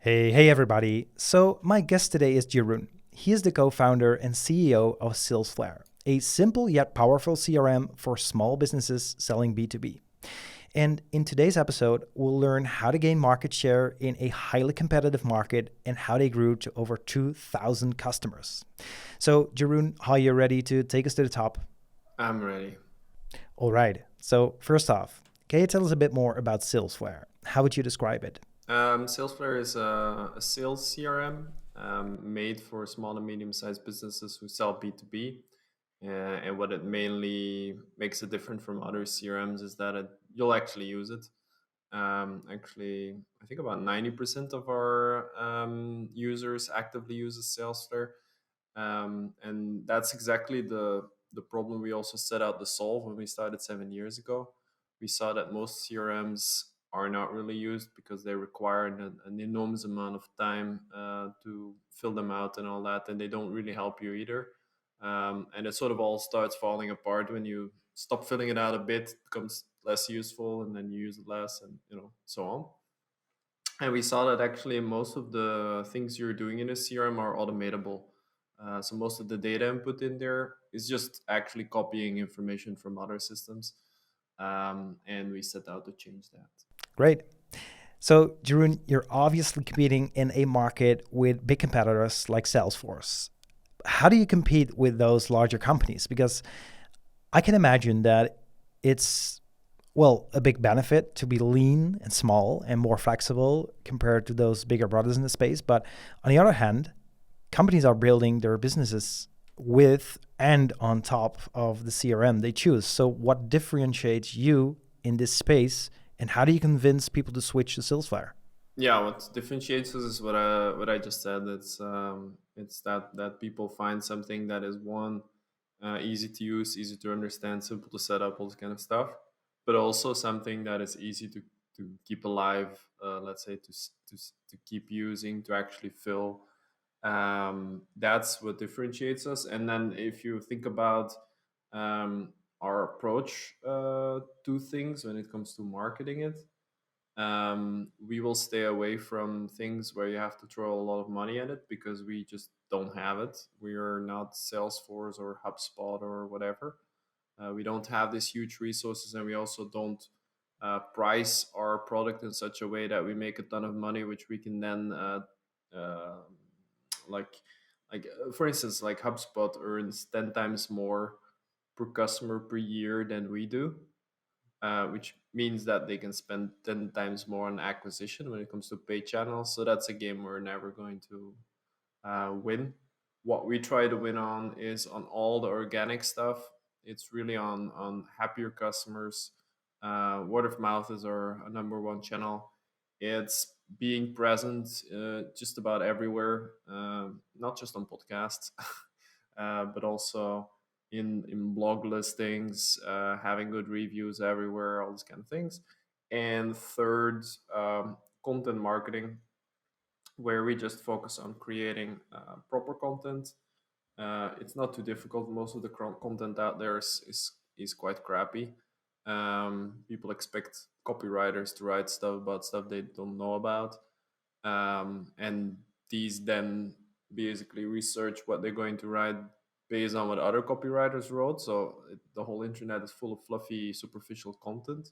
Hey everybody. So, my guest today is Jeroen. He is the co founder and CEO of Salesflare, a simple yet powerful CRM for small businesses selling B2B. And in today's episode, we'll learn how to gain market share in a highly competitive market and how they grew to over 2,000 customers. So, Jeroen, are you ready to take us to the top? I'm ready. All right. So, first off, can you tell us a bit more about Salesflare? How would you describe it? Salesflare is a sales CRM made for small and medium-sized businesses who sell B2B. And what it mainly makes it different from other CRMs is that you'll actually use it. Actually, I think about 90% of our users actively use Salesflare. And that's exactly the problem we also set out to solve when we started 7 years ago. We saw that most CRMs are not really used because they require an enormous amount of time to fill them out and all that, and they don't really help you either. And it sort of all starts falling apart when you stop filling it out a bit, it becomes less useful, and then you use it less, and so on. And we saw that actually most of the things you're doing in a CRM are automatable. So most of the data input in there is just actually copying information from other systems. And we set out to change that. Great. So, Jeroen, you're obviously competing in a market with big competitors like Salesforce. How do you compete with those larger companies? Because I can imagine that it's, well, a big benefit to be lean and small and more flexible compared to those bigger brothers in the space. But on the other hand, companies are building their businesses with and on top of the CRM they choose. So, what differentiates you in this space, and how do you convince people to switch to Salesforce? Yeah, what differentiates us is what I just said. It's that people find something that is one, easy to use, easy to understand, simple to set up, all this kind of stuff, but also something that is easy to keep alive. Let's say to keep using, to actually fill. That's what differentiates us. And then if you think about our approach to things when it comes to marketing it, we will stay away from things where you have to throw a lot of money at it because we just don't have it. We are not Salesforce or HubSpot or whatever. We don't have these huge resources, and we also don't price our product in such a way that we make a ton of money, which we can then uh, like for instance, like HubSpot earns 10 times more per customer per year than we do, which means that they can spend 10 times more on acquisition when it comes to paid channels. So that's a game we're never going to win. What we try to win on is on all the organic stuff. It's really on happier customers. Word of mouth is our number one channel. It's being present just about everywhere, not just on podcasts, but also in blog listings, having good reviews everywhere, all these kind of things. And third, content marketing, where we just focus on creating proper content. It's not too difficult. Most of the content out there is quite crappy. People expect copywriters to write stuff about stuff they don't know about, and these then basically research what they're going to write based on what other copywriters wrote. So the whole internet is full of fluffy, superficial content,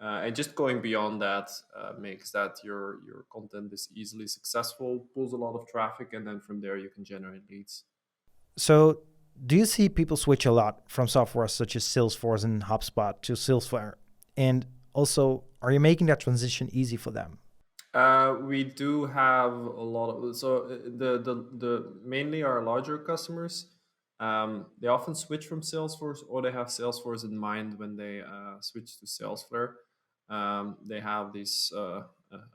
and just going beyond that makes that your content is easily successful, pulls a lot of traffic, and then from there you can generate leads. So, do you see people switch a lot from software such as Salesforce and HubSpot to Salesforce? And also, are you making that transition easy for them? We do have a lot of, the mainly our larger customers. They often switch from Salesforce, or they have Salesforce in mind when they switch to Salesflare. They have this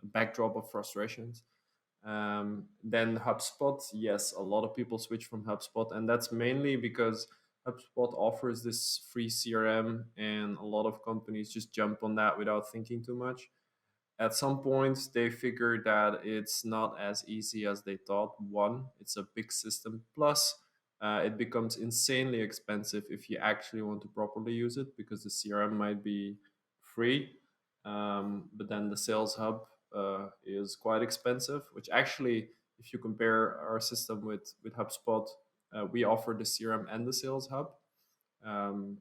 backdrop of frustrations. Then HubSpot, yes, a lot of people switch from HubSpot, and that's mainly because HubSpot offers this free CRM, and a lot of companies just jump on that without thinking too much. At some point, they figured that it's not as easy as they thought. One, it's a big system. Plus, it becomes insanely expensive if you actually want to properly use it, because the CRM might be free, but then the Sales Hub is quite expensive. Which actually, if you compare our system with HubSpot, we offer the CRM and the Sales Hub,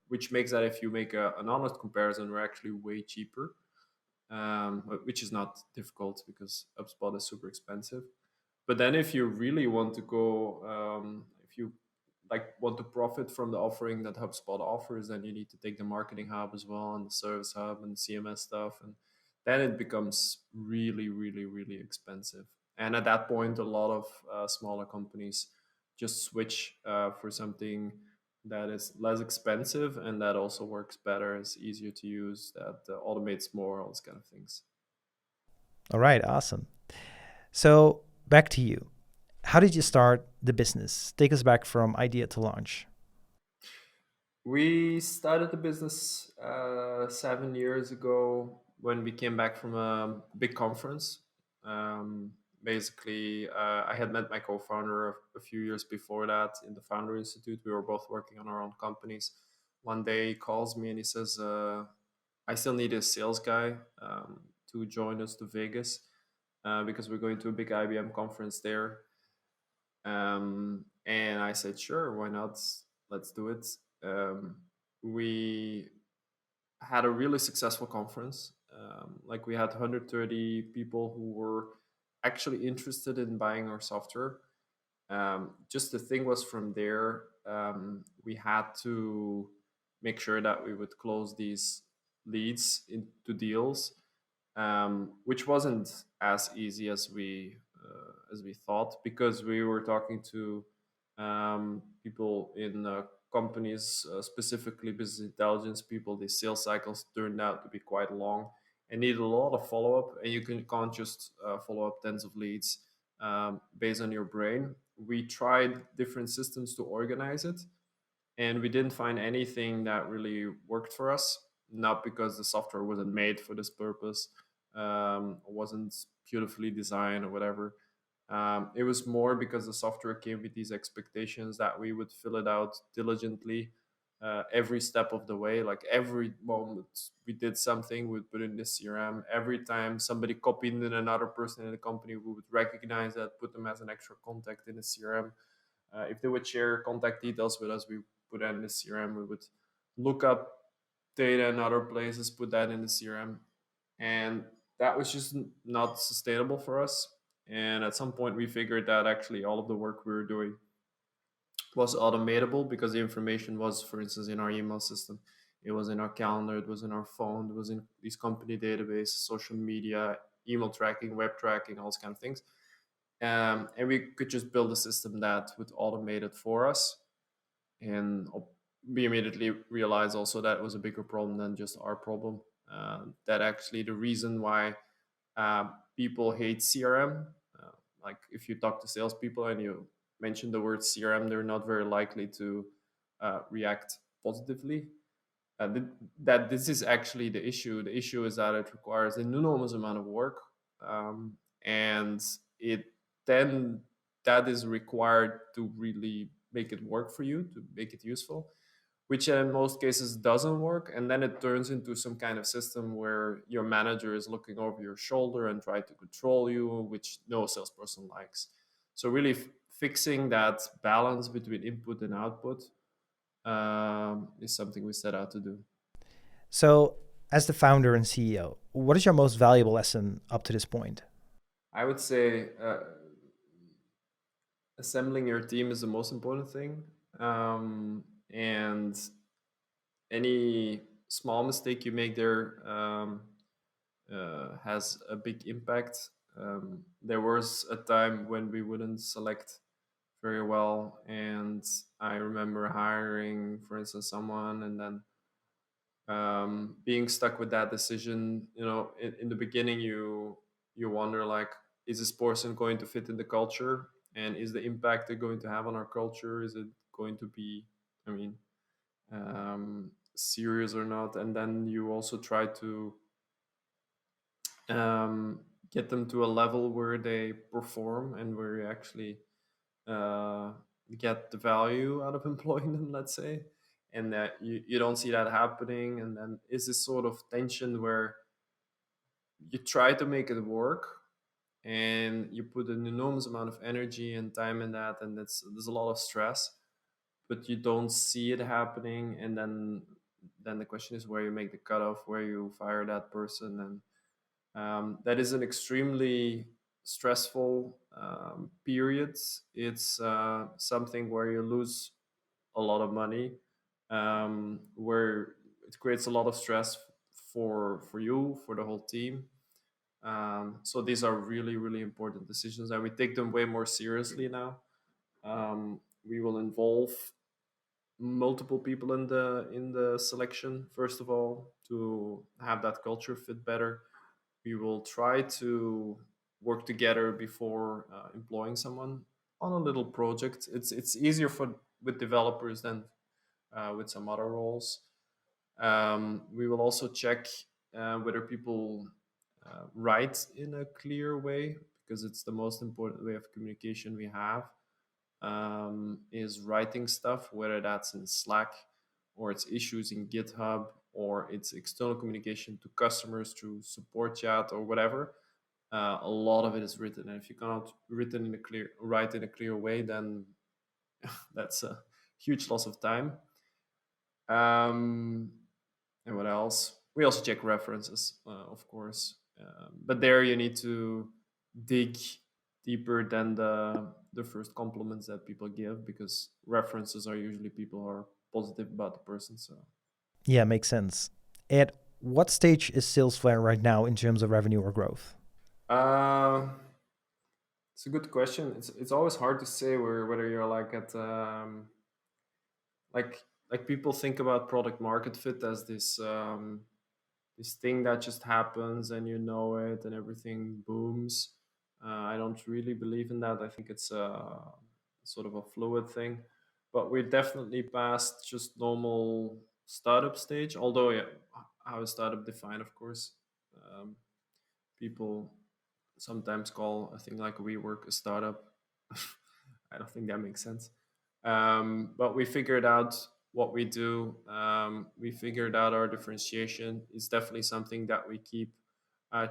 which makes that if you make an honest comparison, we're actually way cheaper, which is not difficult because HubSpot is super expensive. But then if you really want to go, if you like want to profit from the offering that HubSpot offers, then you need to take the marketing hub as well and the service hub and the CMS stuff, and then it becomes really, really, really expensive. And at that point, a lot of smaller companies just switch for something that is less expensive and that also works better, is easier to use, that automates more, all these kind of things. All right, awesome. So back to you. How did you start the business? Take us back from idea to launch. We started the business 7 years ago when we came back from a big conference. Um, Basically, I had met my co-founder a few years before that in the Founder Institute. We were both working on our own companies. One day he calls me and he says, I still need a sales guy to join us to Vegas because we're going to a big IBM conference there. And I said, sure, why not? Let's do it. We had a really successful conference. Like we had 130 people who were actually interested in buying our software. Just the thing was from there, we had to make sure that we would close these leads into deals, which wasn't as easy as we thought, because we were talking to people in companies, specifically business intelligence people. The sales cycles turned out to be quite long and need a lot of follow up, and can't just follow up tens of leads based on your brain. We tried different systems to organize it, and we didn't find anything that really worked for us. Not because the software wasn't made for this purpose, wasn't beautifully designed or whatever. It was more because the software came with these expectations that we would fill it out diligently every step of the way. Like every moment we did something, we'd put in the CRM. Every time somebody copied in another person in the company, we would recognize that, put them as an extra contact in the CRM. If they would share contact details with us, we put that in the CRM. We would look up data in other places, put that in the CRM. And that was just not sustainable for us. And at some point, we figured that actually all of the work we were doing was automatable, because the information was, for instance, in our email system, it was in our calendar, it was in our phone, it was in these company databases, social media, email tracking, web tracking, all those kind of things. And we could just build a system that would automate it for us. And we immediately realized also that was a bigger problem than just our problem. That actually the reason why people hate CRM, like if you talk to salespeople and you mention the word CRM, they're not very likely to react positively. That this is actually the issue. The issue is that it requires an enormous amount of work, and it then that is required to really make it work for you, to make it useful, which in most cases doesn't work. And then it turns into some kind of system where your manager is looking over your shoulder and try to control you, which no salesperson likes. So really fixing that balance between input and output is something we set out to do. So, as the founder and CEO, what is your most valuable lesson up to this point? I would say assembling your team is the most important thing. And any small mistake you make there has a big impact. There was a time when we wouldn't select very well, and I remember hiring, for instance, someone, and then being stuck with that decision. You know, in the beginning, you wonder like, is this person going to fit in the culture, and is the impact they're going to have on our culture, is it going to be, I mean, serious or not? And then you also try to get them to a level where they perform and where you actually uh, get the value out of employing them, let's say. And that you don't see that happening. And then is this sort of tension where you try to make it work, and you put an enormous amount of energy and time in that, and there's a lot of stress, but you don't see it happening, and then the question is where you make the cutoff, where you fire that person, and that is an extremely stressful period. It's something where you lose a lot of money, where it creates a lot of stress for you, for the whole team. So these are really, really important decisions, and we take them way more seriously now. We will involve multiple people in the selection first of all to have that culture fit better. We will try to work together before employing someone on a little project. It's easier for with developers than with some other roles. We will also check whether people write in a clear way, because it's the most important way of communication we have, is writing stuff, whether that's in Slack or it's issues in GitHub or it's external communication to customers through support chat or whatever. A lot of it is written, and if you cannot write in a clear way, then that's a huge loss of time. Um, and what else? We also check references, of course, but there you need to dig deeper than the first compliments that people give, because references are usually people who are positive about the person. So, Yeah, makes sense. At what stage is Salesflare right now in terms of revenue or growth? uh, it's a good question. It's always hard to say whether you're like at like people think about product market fit as this thing that just happens and you know it and everything booms. I don't really believe in that. I think it's a sort of a fluid thing, but we're definitely past just normal startup stage. Although, yeah, how is startup defined? Of course, um, people sometimes call a thing like WeWork a startup. I don't think that makes sense. But we figured out what we do. We figured out our differentiation. It's definitely something that we keep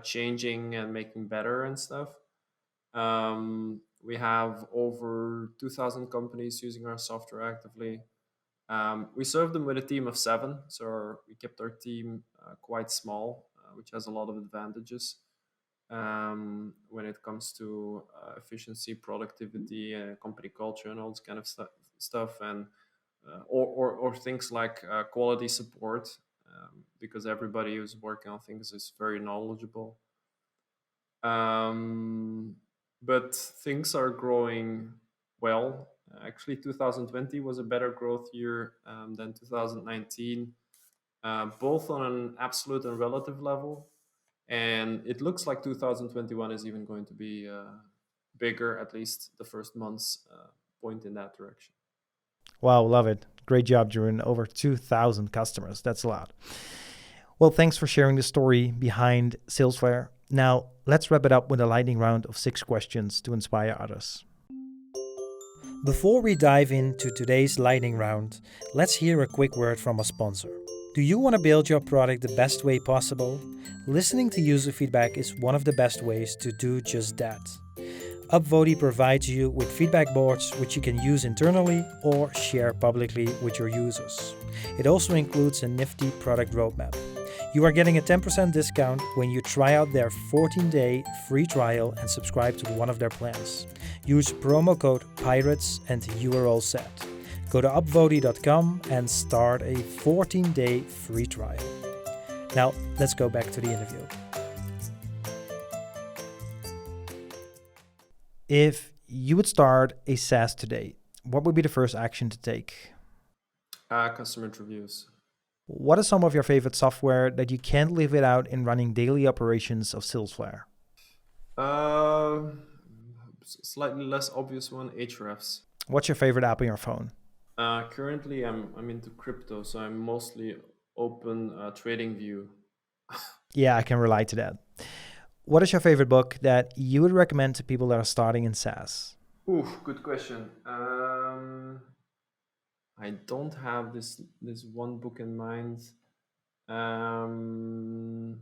changing and making better and stuff. We have over 2,000 companies using our software actively. We serve them with a team of 7, so we kept our team quite small, which has a lot of advantages when it comes to efficiency, productivity, company culture, and all this kind of stuff, and or things like quality support, because everybody who's working on things is very knowledgeable. Um, but things are growing well. Actually, 2020 was a better growth year than 2019, both on an absolute and relative level. And it looks like 2021 is even going to be bigger, at least the first months point in that direction. Wow, love it. Great job, Jeroen. Over 2,000 customers. That's a lot. Well, thanks for sharing the story behind Salesflare. Now, let's wrap it up with a lightning round of 6 questions to inspire others. Before we dive into today's lightning round, let's hear a quick word from a sponsor. Do you want to build your product the best way possible? Listening to user feedback is one of the best ways to do just that. Upvote provides you with feedback boards which you can use internally or share publicly with your users. It also includes a nifty product roadmap. You are getting a 10% discount when you try out their 14-day free trial and subscribe to one of their plans. Use promo code PIRATES and you are all set. Go to upvote.com and start a 14-day free trial. Now, let's go back to the interview. If you would start a SaaS today, what would be the first action to take? Customer interviews. What is some of your favorite software that you can't live without in running daily operations of Salesflare? Uh, Slightly less obvious one, Ahrefs. What's your favorite app on your phone? Currently, I'm into crypto, so I'm mostly open trading view. Yeah, I can relate to that. What is your favorite book that you would recommend to people that are starting in SaaS? Ooh, good question. I don't have this one book in mind. Um,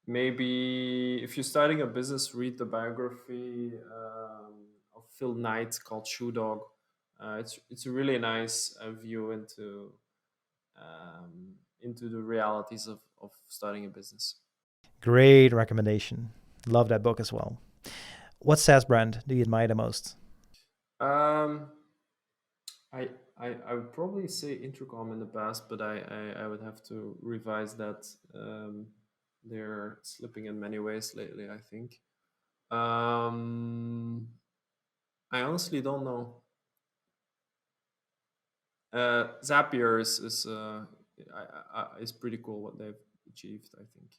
Maybe if you're starting a business, read the biography of Phil Knight called Shoe Dog. It's a really nice view into the realities of starting a business. Great recommendation. Love that book as well. What SaaS brand do you admire the most? Um, I, I would probably say Intercom in the past, but I would have to revise that. They're slipping in many ways lately, I think. Um, I honestly don't know. Zapier is pretty cool what they've achieved, I think.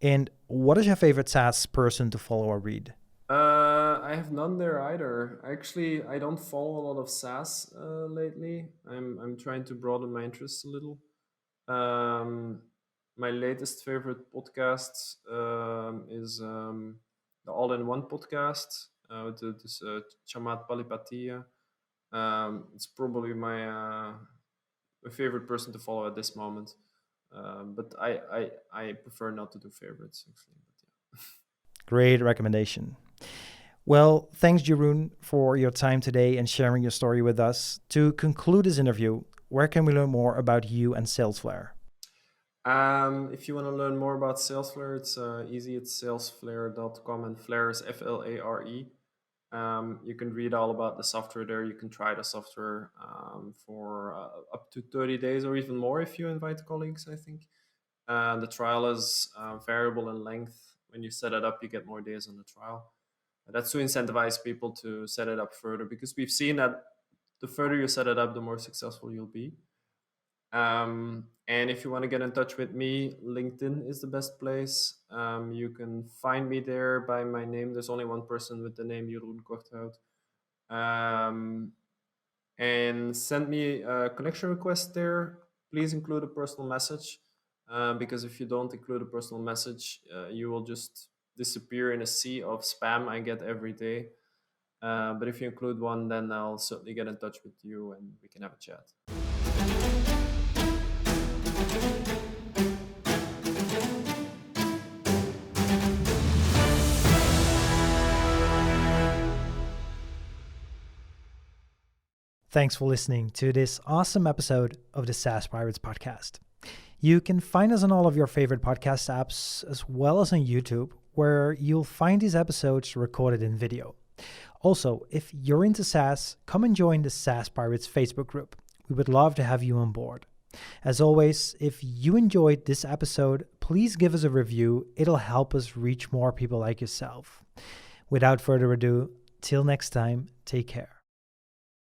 And what is your favorite SaaS person to follow or read? I have none there either. Actually, I don't follow a lot of SaaS lately. I'm trying to broaden my interests a little. Um, my latest favorite podcast is the All in One podcast with this Chamat Palipatiya. It's probably my favorite person to follow at this moment. But I prefer not to do favorites actually. But yeah. Great recommendation. Well, thanks, Jeroen, for your time today and sharing your story with us. To conclude this interview, where can we learn more about you and Salesflare? If you want to learn more about Salesflare, it's easy. It's salesflare.com, and Flare is Flare. You can read all about the software there. You can try the software for up to 30 days or even more if you invite colleagues, I think. The trial is variable in length. When you set it up, you get more days on the trial. That's to incentivize people to set it up further, because we've seen that the further you set it up, the more successful you'll be. And if you want to get in touch with me, LinkedIn is the best place. You can find me there by my name. There's only one person with the name Jeroen Corthout. And send me a connection request there. Please include a personal message, because if you don't include a personal message, you will just disappear in a sea of spam I get every day. But if you include one, then I'll certainly get in touch with you and we can have a chat. Thanks for listening to this awesome episode of the SaaS Pirates podcast. You can find us on all of your favorite podcast apps as well as on YouTube, where you'll find these episodes recorded in video. Also, if you're into SaaS, come and join the SaaS Pirates Facebook group. We would love to have you on board. As always, if you enjoyed this episode, please give us a review. It'll help us reach more people like yourself. Without further ado, till next time, take care.